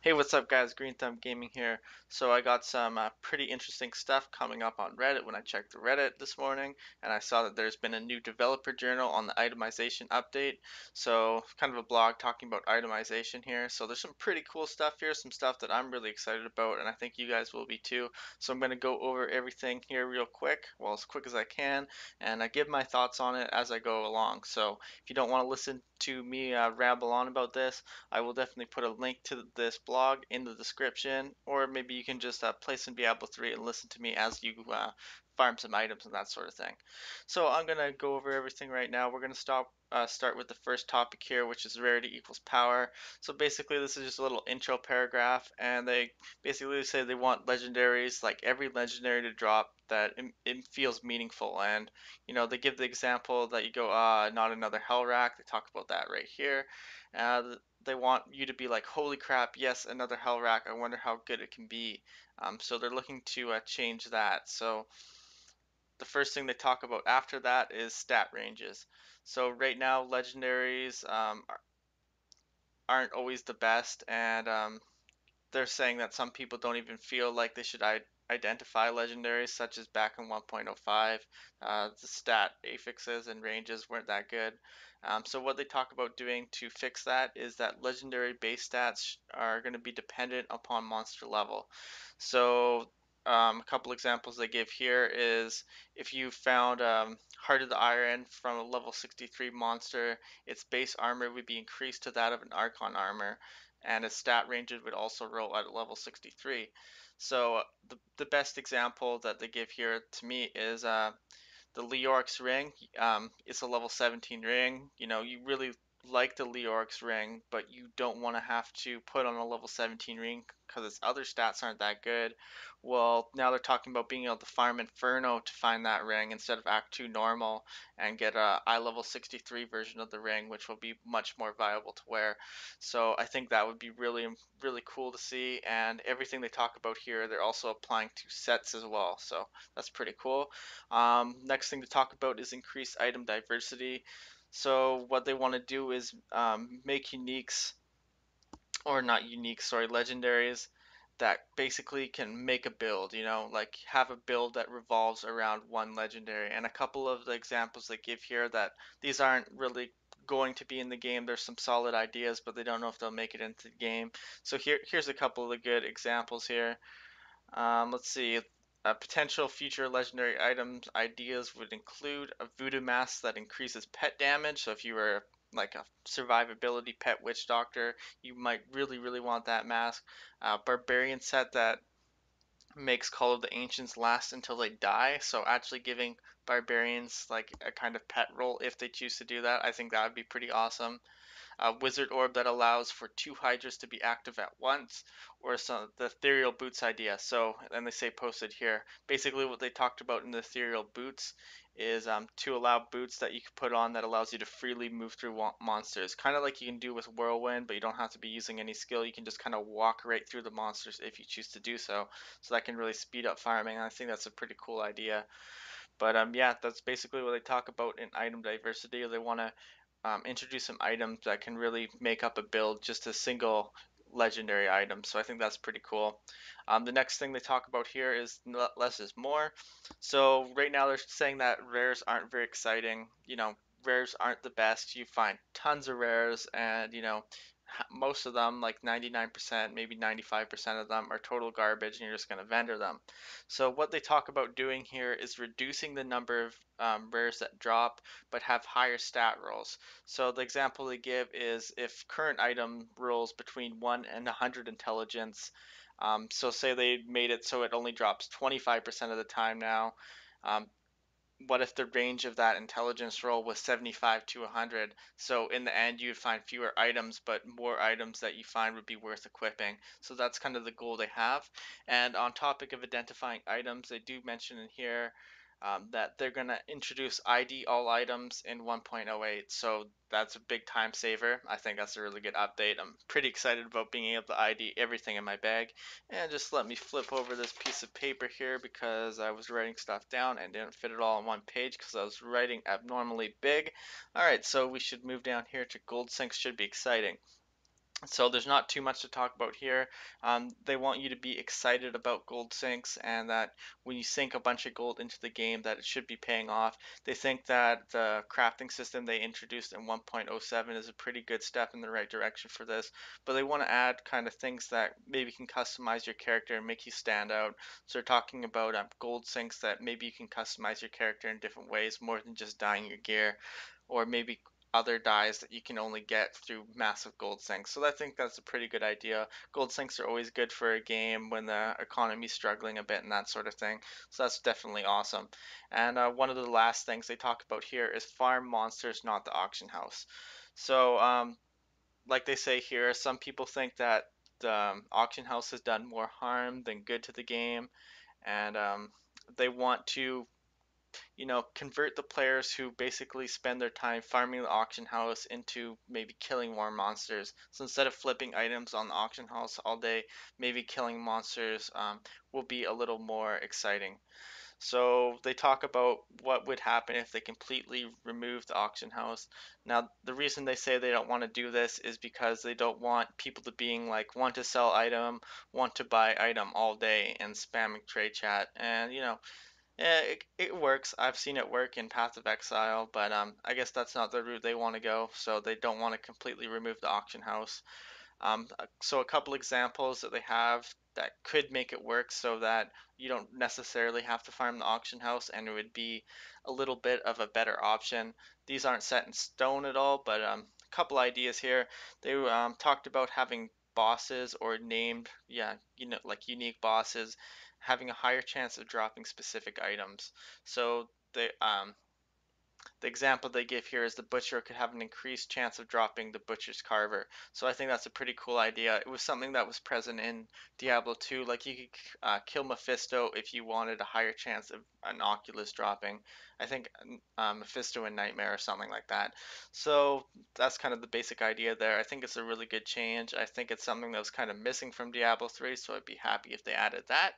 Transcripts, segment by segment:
Hey, what's up, guys? Greenthumbgaming here. So I got some pretty interesting stuff coming up on Reddit when I checked the Reddit this morning, and I saw that there's been a new developer journal on the itemization update. So kind of a blog talking about itemization here. So there's some pretty cool stuff here, some stuff that I'm really excited about, and I think you guys will be too. So I'm going to go over everything here real quick, well, as quick as I can, and I give my thoughts on it as I go along. So if you don't want to listen to me ramble on about this, I will definitely put a link to this blog in the description, or maybe you can just play some Diablo 3 and listen to me as you farm some items and that sort of thing. So I'm gonna go over everything right now. We're gonna start with the first topic here, which is rarity equals power. So basically, this is just a little intro paragraph, and they basically say they want legendaries, like every legendary to drop that it feels meaningful. And they give the example that you go, not another hell rack. They talk about that right here. They want you to be like, holy crap, yes, another hell rack. I wonder how good it can be. So they're looking to change that. So the first thing they talk about after that is stat ranges. So right now, legendaries aren't always the best, and they're saying that some people don't even feel like they should identify legendaries, such as back in 1.05. The stat affixes and ranges weren't that good. So what they talk about doing to fix that is that legendary base stats are going to be dependent upon monster level. So a couple examples they give here is if you found Heart of the Iron from a level 63 monster, its base armor would be increased to that of an Archon armor, and its stat ranges would also roll at level 63. So the best example that they give here to me is the Leoric's ring. It's a level 17 ring. You really like the Leoric's ring, but you don't want to have to put on a level 17 ring because its other stats aren't that good. Well, now they're talking about being able to farm Inferno to find that ring instead of Act 2 normal and get a I level 63 version of the ring, which will be much more viable to wear. So I think that would be really, really cool to see. And everything they talk about here, they're also applying to sets as well. So that's pretty cool. Next thing to talk about is increased item diversity. So what they want to do is make uniques, or not unique, sorry, legendaries that basically can make a build, like have a build that revolves around one legendary. And a couple of the examples they give here that these aren't really going to be in the game. There's some solid ideas, but they don't know if they'll make it into the game. So here's a couple of the good examples here. Let's see. Potential future legendary items ideas would include a voodoo mask that increases pet damage. So if you were like a survivability pet witch doctor, you might really, really want that mask. Barbarian set that makes Call of the Ancients last until they die. So actually giving barbarians like a kind of pet role if they choose to do that. I think that would be pretty awesome. A wizard orb that allows for two hydras to be active at once, or some the ethereal boots idea. So then they say posted here. Basically, what they talked about in the ethereal boots is to allow boots that you can put on that allows you to freely move through monsters, kind of like you can do with whirlwind, but you don't have to be using any skill. You can just kind of walk right through the monsters if you choose to do so. So that can really speed up farming. And I think that's a pretty cool idea. But yeah, that's basically what they talk about in item diversity. They want to introduce some items that can really make up a build, just a single legendary item. So I think that's pretty cool. The next thing they talk about here is less is more. So right now they're saying that rares aren't very exciting. Rares aren't the best. You find tons of rares, and most of them, like 99%, maybe 95% of them, are total garbage, and you're just going to vendor them. So what they talk about doing here is reducing the number of rares that drop, but have higher stat rolls. So the example they give is if current item rolls between 1 and 100 intelligence. So say they made it so it only drops 25% of the time now. Um, what if the range of that intelligence roll was 75 to 100? So in the end, you'd find fewer items, but more items that you find would be worth equipping. So that's kind of the goal they have. And on topic of identifying items, they do mention in here that they're going to introduce ID all items in 1.08. So that's a big time saver. I think that's a really good update. I'm pretty excited about being able to ID everything in my bag. And just let me flip over this piece of paper here because I was writing stuff down and didn't fit it all on one page because I was writing abnormally big. Alright, so we should move down here to gold sinks. Should be exciting. So there's not too much to talk about here. They want you to be excited about gold sinks and that when you sink a bunch of gold into the game that it should be paying off. They think that the crafting system they introduced in 1.07 is a pretty good step in the right direction for this, but they want to add kind of things that maybe can customize your character and make you stand out. So they're talking about gold sinks that maybe you can customize your character in different ways more than just dyeing your gear, or maybe other dyes that you can only get through massive gold sinks. So I think that's a pretty good idea. Gold sinks are always good for a game when the economy's struggling a bit and that sort of thing. So that's definitely awesome. And one of the last things they talk about here is farm monsters, not the auction house. So like they say here, some people think that the auction house has done more harm than good to the game, and they want to convert the players who basically spend their time farming the auction house into maybe killing more monsters. So instead of flipping items on the auction house all day, maybe killing monsters will be a little more exciting. So they talk about what would happen if they completely remove the auction house. Now, the reason they say they don't want to do this is because they don't want people to being like want to sell item, want to buy item all day and spamming trade chat. And yeah, it works. I've seen it work in Path of Exile, but I guess that's not the route they want to go, so they don't want to completely remove the auction house. So a couple examples that they have that could make it work so that you don't necessarily have to farm the auction house and it would be a little bit of a better option. These aren't set in stone at all, but a couple ideas here. They talked about having bosses or named, yeah, like unique bosses having a higher chance of dropping specific items. So the example they give here is the butcher could have an increased chance of dropping the butcher's carver. So I think that's a pretty cool idea. It was something that was present in Diablo 2. Like you could kill Mephisto if you wanted a higher chance of an Oculus dropping. I think Mephisto in Nightmare or something like that. So that's kind of the basic idea there. I think it's a really good change. I think it's something that was kind of missing from Diablo 3, so I'd be happy if they added that.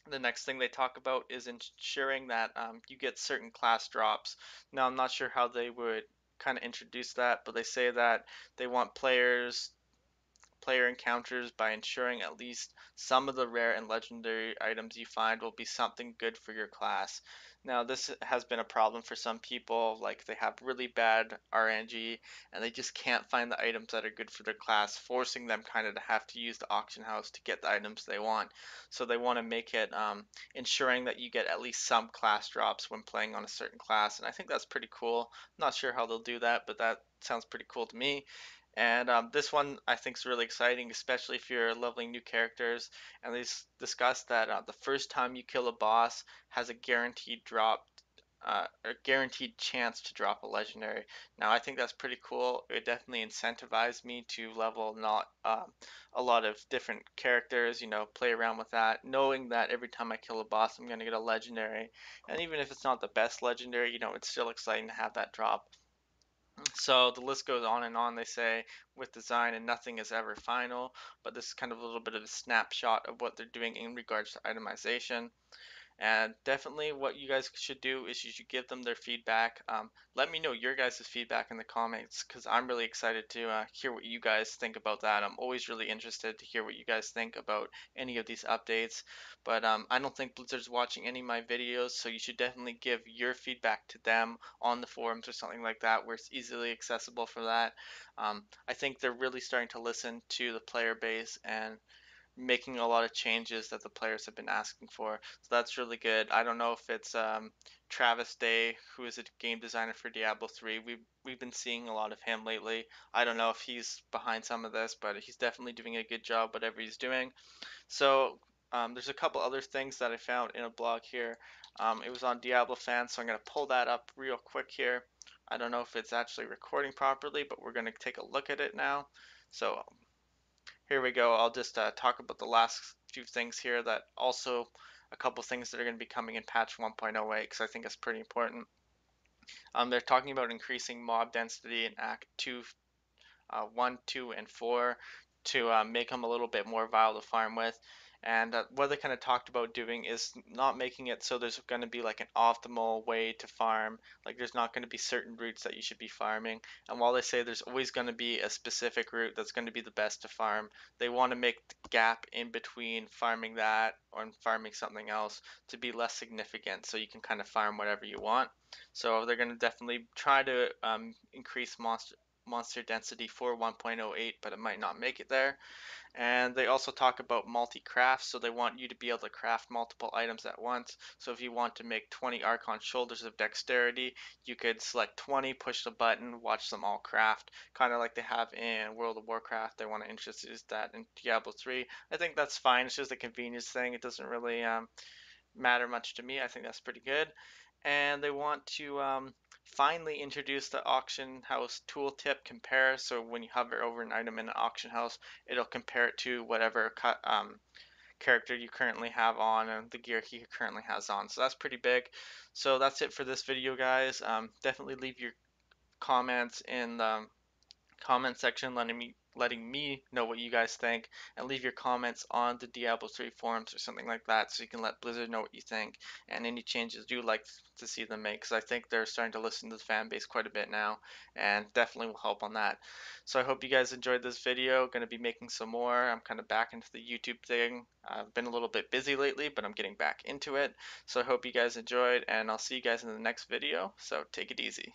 The next thing they talk about is ensuring that you get certain class drops. Now, I'm not sure how they would kind of introduce that, but they say that they want player encounters by ensuring at least some of the rare and legendary items you find will be something good for your class. Now, this has been a problem for some people, like they have really bad RNG and they just can't find the items that are good for their class, forcing them kind of to have to use the auction house to get the items they want. So they want to make it ensuring that you get at least some class drops when playing on a certain class, and I think that's pretty cool. I'm not sure how they'll do that, but that sounds pretty cool to me. And this one I think is really exciting, especially if you're leveling new characters. And they discussed that the first time you kill a boss has a guaranteed drop, a guaranteed chance to drop a legendary. Now I think that's pretty cool. It definitely incentivized me to level not a lot of different characters. Play around with that, knowing that every time I kill a boss, I'm gonna get a legendary. And even if it's not the best legendary, it's still exciting to have that drop. So the list goes on and on. They say with design and nothing is ever final, but this is kind of a little bit of a snapshot of what they're doing in regards to itemization. And definitely, what you guys should do is you should give them their feedback. Let me know your guys' feedback in the comments because I'm really excited to hear what you guys think about that. I'm always really interested to hear what you guys think about any of these updates. But I don't think Blizzard's watching any of my videos, so you should definitely give your feedback to them on the forums or something like that where it's easily accessible for that. I think they're really starting to listen to the player base and making a lot of changes that the players have been asking for. So that's really good. I don't know if it's Travis Day, who is a game designer for Diablo 3. We've been seeing a lot of him lately. I don't know if he's behind some of this, but he's definitely doing a good job whatever he's doing. So there's a couple other things that I found in a blog here. It was on Diablo fans, so I'm going to pull that up real quick here. I don't know if it's actually recording properly, but we're going to take a look at it now. So here we go. I'll just talk about the last few things here that also a couple things that are going to be coming in patch 1.08 because I think it's pretty important. They're talking about increasing mob density in Act 2, 1, 2, and 4 to make them a little bit more viable to farm with. And what they kind of talked about doing is not making it so there's going to be like an optimal way to farm. Like there's not going to be certain routes that you should be farming. And while they say there's always going to be a specific route that's going to be the best to farm, they want to make the gap in between farming that or farming something else to be less significant so you can kind of farm whatever you want. So they're going to definitely try to increase monster density for 1.08, but it might not make it there. And they also talk about multi-craft, so they want you to be able to craft multiple items at once. So if you want to make 20 Archon Shoulders of Dexterity, you could select 20, push the button, watch them all craft, kind of like they have in World of Warcraft. They want to introduce that in Diablo 3. I think that's fine. It's just a convenience thing. It doesn't really matter much to me. I think that's pretty good. And they want to finally introduce the auction house tooltip compare. So when you hover over an item in an auction house, it'll compare it to whatever character you currently have on and the gear he currently has on. So that's pretty big. So that's it for this video, guys. Definitely leave your comments in the comment section letting me know what you guys think, and leave your comments on the Diablo 3 forums or something like that so you can let Blizzard know what you think and any changes you'd like to see them make, because I think they're starting to listen to the fan base quite a bit now and definitely will help on that. So I hope you guys enjoyed this video. Going to be making some more. I'm kind of back into the YouTube thing. I've been a little bit busy lately, but I'm getting back into it. So I hope you guys enjoyed, and I'll see you guys in the next video. So take it easy.